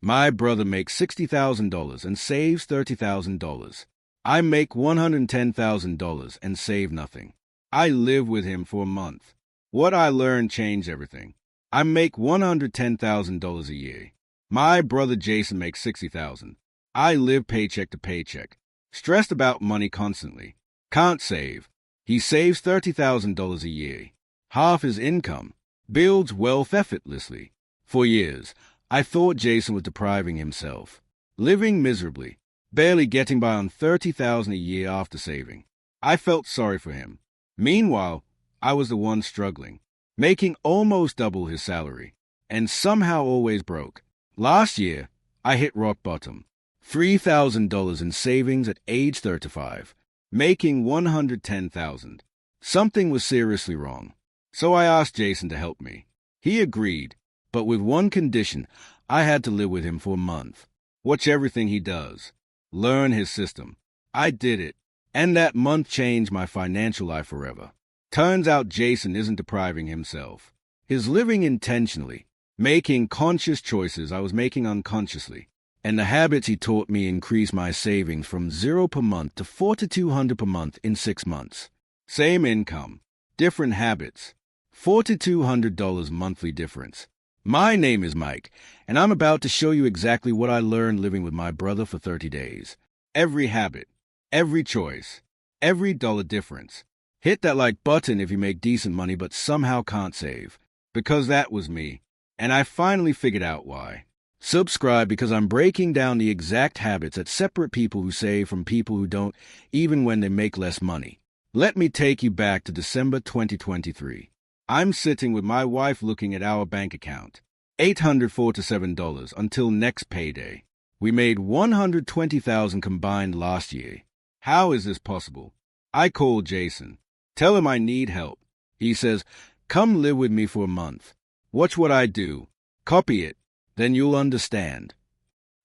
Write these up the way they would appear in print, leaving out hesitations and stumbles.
My brother makes $60,000 and saves $30,000. I make $110,000 and save nothing. I live with him for a month. What I learned changed everything. I make $110,000 a year. My brother Jason makes $60,000. I live paycheck to paycheck. Stressed about money constantly. Can't save. He saves $30,000 a year. Half his income. Builds wealth effortlessly. For years, I thought Jason was depriving himself. Living miserably. Barely getting by on $30,000 a year after saving. I felt sorry for him. Meanwhile, I was the one struggling. Making almost double his salary. And somehow always broke. Last year, I hit rock bottom. $3,000 in savings at age 35. Making $110,000. Something was seriously wrong. So I asked Jason to help me. He agreed, but with one condition: I had to live with him for a month. Watch everything he does. Learn his system. I did it, and that month changed my financial life forever. Turns out Jason isn't depriving himself. He's living intentionally, making conscious choices I was making unconsciously. And the habits he taught me increased my savings from $0 per month to $4,200 per month in 6 months. Same income, different habits. $4,200 monthly difference. My name is Mike, and I'm about to show you exactly what I learned living with my brother for 30 days. Every habit, every choice, every dollar difference. Hit that like button if you make decent money but somehow can't save. Because that was me, and I finally figured out why. Subscribe because I'm breaking down the exact habits that separate people who save from people who don't, even when they make less money. Let me take you back to December 2023. I'm sitting with my wife looking at our bank account. $847 until next payday. We made $120,000 combined last year. How is this possible? I call Jason. Tell him I need help. He says, "Come live with me for a month. Watch what I do. Copy it. Then you'll understand."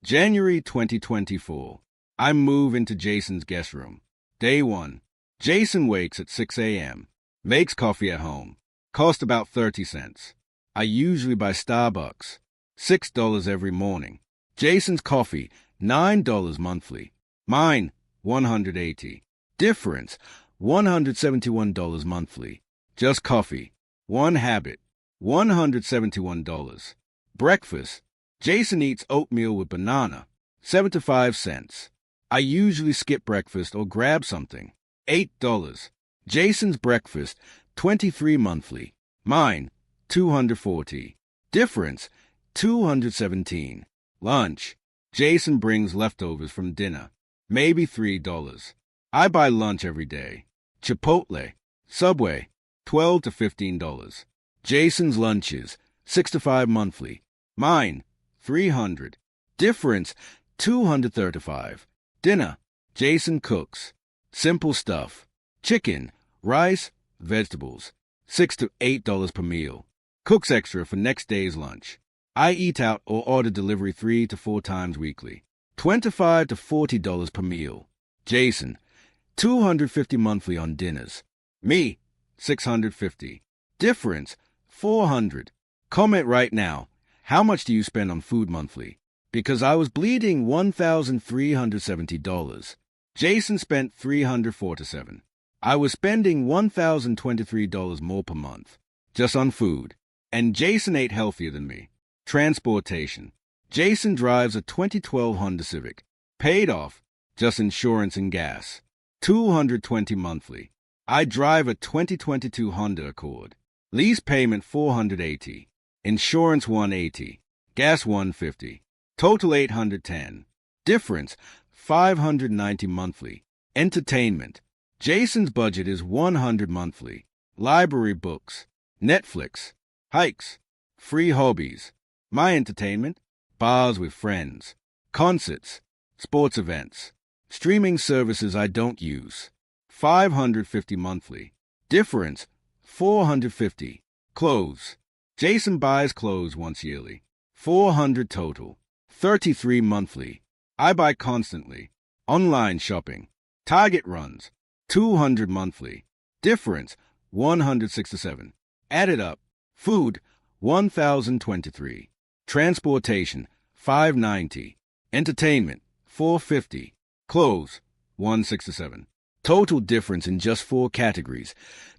January 2024. I move into Jason's guest room. Day 1. Jason wakes at 6 a.m. Makes coffee at home. Cost about 30 cents. I usually buy Starbucks. $6 every morning. Jason's coffee, $9 monthly. Mine, $180. Difference, $171 monthly. Just coffee. One habit, $171. Breakfast. Jason eats oatmeal with banana, 7 to 5 cents. I usually skip breakfast or grab something. $8. Jason's breakfast, $23 monthly. Mine, $240. Difference, $217. Lunch. Jason brings leftovers from dinner. Maybe $3. I buy lunch every day. Chipotle. Subway. $12 to $15. Jason's lunches, 6 to 5 monthly. Mine, $300. Difference, $235. Dinner. Jason cooks. Simple stuff. Chicken, rice, vegetables. $6 to $8 per meal. Cooks extra for next day's lunch. I eat out or order delivery 3 to 4 times weekly. $25 to $40 per meal. Jason, $250 monthly on dinners. Me, $650. Difference, $400. Comment right now. How much do you spend on food monthly? Because I was bleeding $1,370. Jason spent $347. I was spending $1,023 more per month, just on food. And Jason ate healthier than me. Transportation. Jason drives a 2012 Honda Civic. Paid off, just insurance and gas. $220 monthly. I drive a 2022 Honda Accord. Lease payment $480. Insurance $180. Gas $150. Total $810. Difference $590 monthly. Entertainment. Jason's budget is $100 monthly. Library books. Netflix. Hikes. Free hobbies. My entertainment. Bars with friends. Concerts. Sports events. Streaming services I don't use. $550 monthly. Difference $450. Clothes. Jason buys clothes once yearly. $400 total. $33 monthly. I buy constantly. Online shopping. Target runs. $200 monthly. Difference $167. Added up. Food $1,023. Transportation $5.90. Entertainment, $4.50. Clothes, $1.67. Total difference in just 4 categories,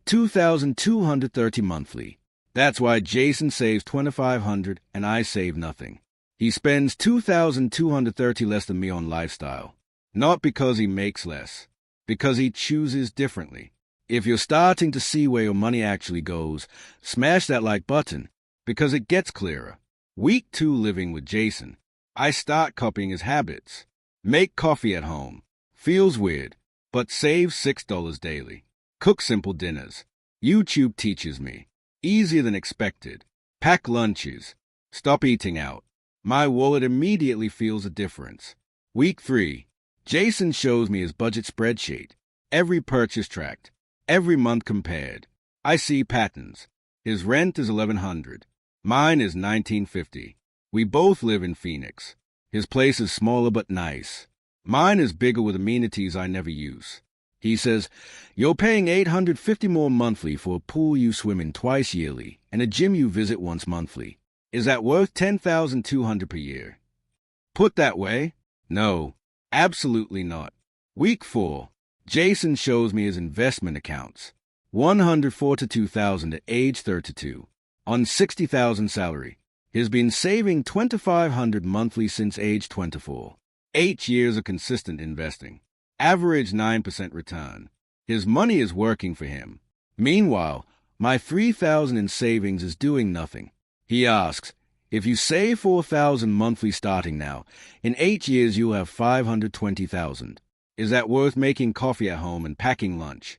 $2,230 monthly. That's why Jason saves $2,500 and I save nothing. He spends $2,230 less than me on lifestyle. Not because he makes less, because he chooses differently. If you're starting to see where your money actually goes, smash that like button, because it gets clearer. Week 2 living with Jason. I start copying his habits. Make coffee at home. Feels weird, but save $6 daily. Cook simple dinners. YouTube teaches me. Easier than expected. Pack lunches. Stop eating out. My wallet immediately feels a difference. Week 3. Jason shows me his budget spreadsheet. Every purchase tracked. Every month compared. I see patterns. His rent is $1,100. Mine is $1,950. We both live in Phoenix. His place is smaller but nice. Mine is bigger with amenities I never use. He says, "You're paying $850 more monthly for a pool you swim in twice yearly and a gym you visit once monthly. Is that worth $10,200 per year?" Put that way? No, absolutely not. Week 4. Jason shows me his investment accounts. $142,000 at age 32. On $60,000 salary. He's been saving $2,500 monthly since age 24. 8 years of consistent investing. Average 9% return. His money is working for him. Meanwhile, my $3,000 in savings is doing nothing. He asks, if you save $4,000 monthly starting now, in 8 years you'll have $520,000. Is that worth making coffee at home and packing lunch?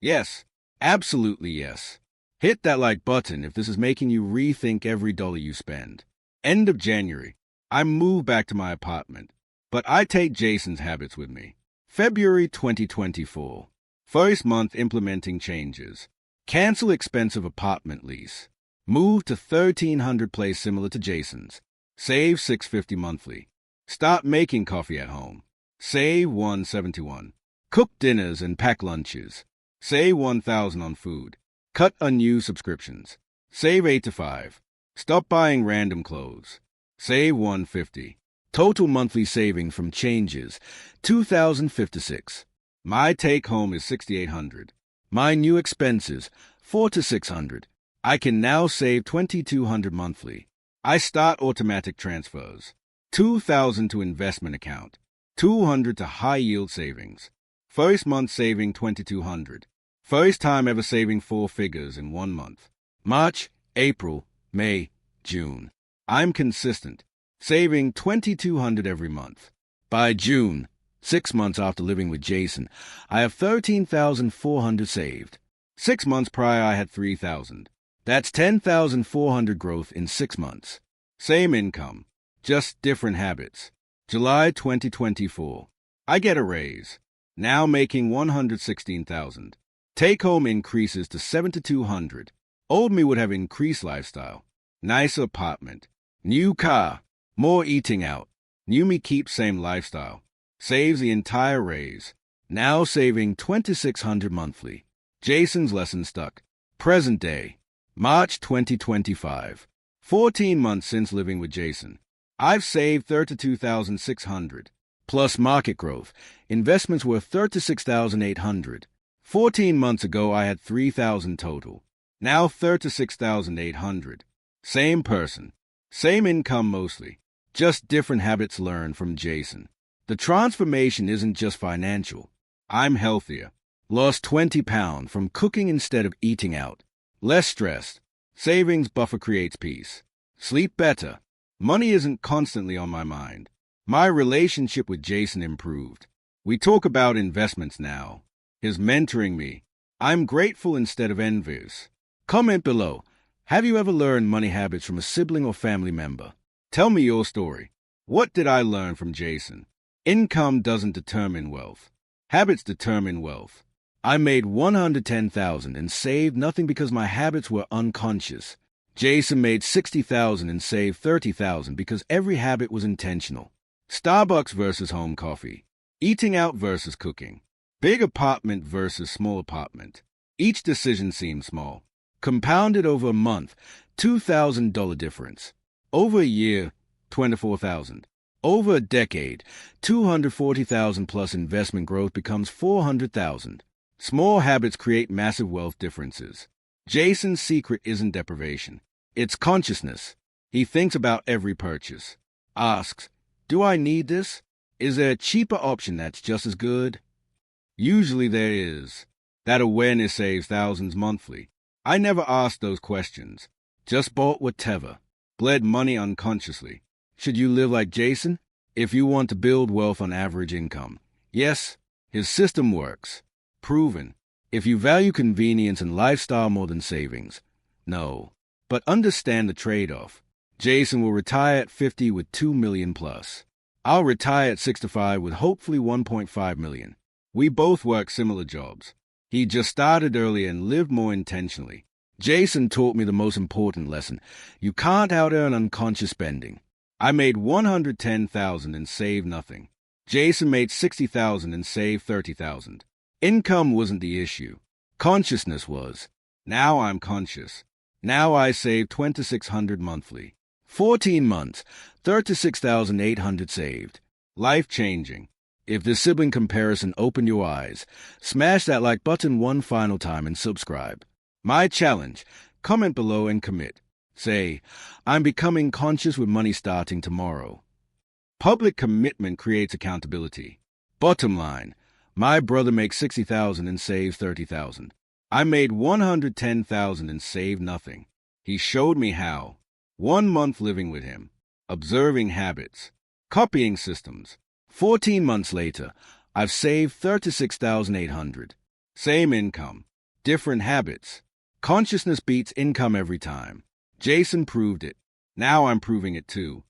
Yes, absolutely yes. Hit that like button if this is making you rethink every dollar you spend. End of January. I move back to my apartment, but I take Jason's habits with me. February 2024. First month implementing changes. Cancel expensive apartment lease. Move to 1,300 place similar to Jason's. Save $650 monthly. Start making coffee at home. Save $171. Cook dinners and pack lunches. Save $1,000 on food. Cut unused subscriptions. Save $8 to $5. Stop buying random clothes. Save $150. Total monthly saving from changes, $2,056. My take-home is $6,800. My new expenses, $400 to $600. I can now save $2,200 monthly. I start automatic transfers. $2,000 to investment account. $200 to high-yield savings. First month saving $2,200. First time ever saving 4 figures in 1 month. March, April, May, June. I'm consistent. Saving $2,200 every month. By June, 6 months after living with Jason, I have $13,400 saved. 6 months prior, I had $3,000. That's $10,400 growth in 6 months. Same income, just different habits. July 2024. I get a raise. Now making $116,000. Take-home increases to $7,200. Old me would have increased lifestyle. Nicer apartment. New car. More eating out. New me keeps same lifestyle. Saves the entire raise. Now saving $2,600 monthly. Jason's lesson stuck. Present day. March 2025. 14 months since living with Jason. I've saved $32,600. Plus market growth. Investments worth $36,800. 14 months ago I had $3,000 total. Now $36,800. Same person. Same income mostly. Just different habits learned from Jason. The transformation isn't just financial. I'm healthier. Lost 20 pounds from cooking instead of eating out. Less stressed. Savings buffer creates peace. Sleep better. Money isn't constantly on my mind. My relationship with Jason improved. We talk about investments now. His mentoring me. I'm grateful instead of envious. Comment below. Have you ever learned money habits from a sibling or family member? Tell me your story. What did I learn from Jason? Income doesn't determine wealth. Habits determine wealth. I made $110,000 and saved nothing because my habits were unconscious. Jason made $60,000 and saved $30,000 because every habit was intentional. Starbucks versus home coffee. Eating out versus cooking. Big apartment versus small apartment. Each decision seemed small. Compounded over a month, $2,000 difference. Over a year, 24,000. Over a decade, 240,000 plus investment growth becomes 400,000. Small habits create massive wealth differences. Jason's secret isn't deprivation. It's consciousness. He thinks about every purchase. Asks, do I need this? Is there a cheaper option that's just as good? Usually there is. That awareness saves thousands monthly. I never asked those questions. Just bought whatever. Bled money unconsciously. Should you live like Jason? If you want to build wealth on average income. Yes, his system works. Proven. If you value convenience and lifestyle more than savings. No. But understand the trade-off. Jason will retire at 50 with $2 million plus. I'll retire at 65 with hopefully $1.5 million. We both work similar jobs. He just started earlier and lived more intentionally. Jason taught me the most important lesson. You can't out-earn unconscious spending. I made $110,000 and saved nothing. Jason made $60,000 and saved $30,000. Income wasn't the issue. Consciousness was. Now I'm conscious. Now I save $2,600 monthly. 14 months, $36,800 saved. Life-changing. If the sibling comparison opened your eyes, smash that like button one final time and subscribe. My challenge, comment below and commit. Say, I'm becoming conscious with money starting tomorrow. Public commitment creates accountability. Bottom line, my brother makes $60,000 and saves $30,000. I made $110,000 and saved nothing. He showed me how. 1 month living with him, observing habits, copying systems. 14 months later, I've saved $36,800. Same income, different habits. Consciousness beats income every time. Jason proved it. Now I'm proving it too.